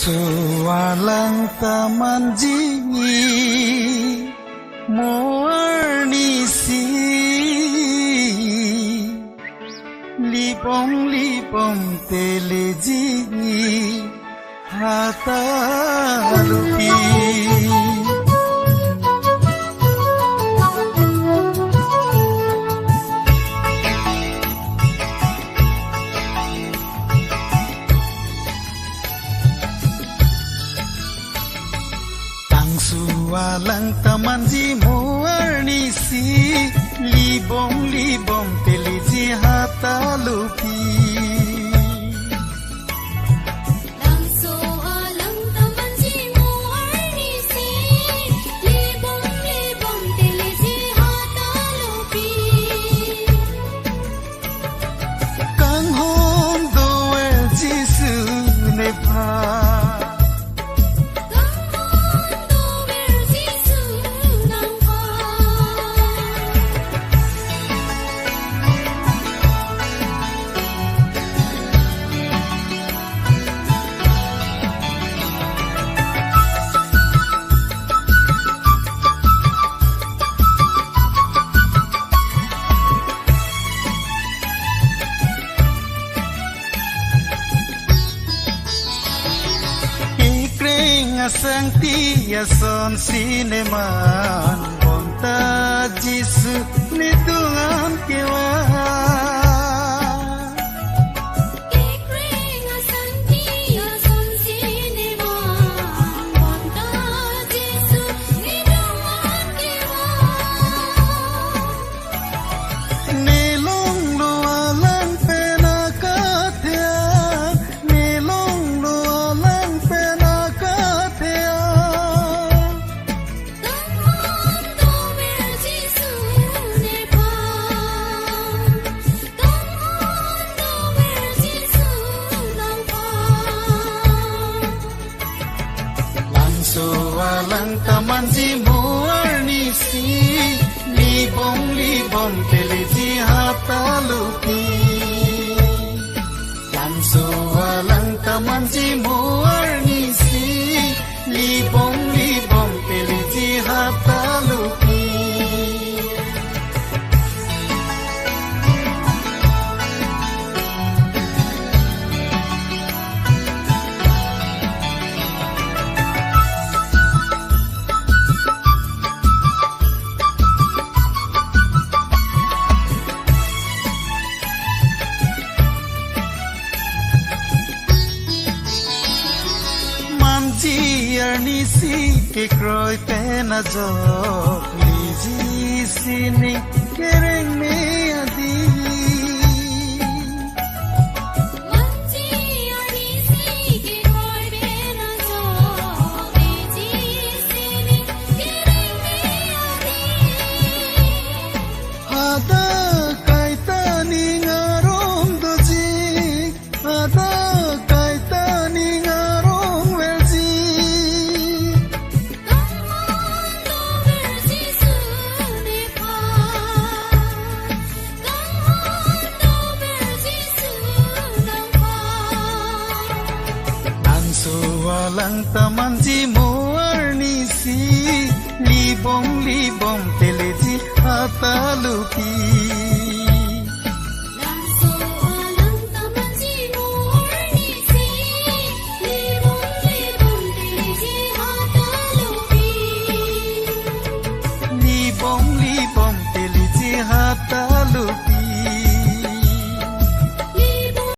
Sualang tamanji moarnisi lipom teleji hatalupi Sualang tamanji moarnisi libom teleji hatalupi Sualang tamanji moarnisi libom teleji hatalupi Kang hon doel jisu nepha Sang tia son sineman bonta jisu nitungan kewa Ikring sang tia son sineman bonta jisu nitungan kewa Nelong lualan penakatia Nelong lualan Sualang tamanji moarnisi libom teleji hatalupi Dan sualang tamanji moarnisi libom teleji hatalupi Arnisi ke kroi pena jo liji sini kereng me adi Manji arnisi ke kroi pena jo liji sini kereng me adi Ada kaita ni ngarong doji Ada kaita ni ngarong welji Sualang tamanji moarnisi libom teleji hatalupi Sualang tamanji moarnisi libom teleji hatalupi Libom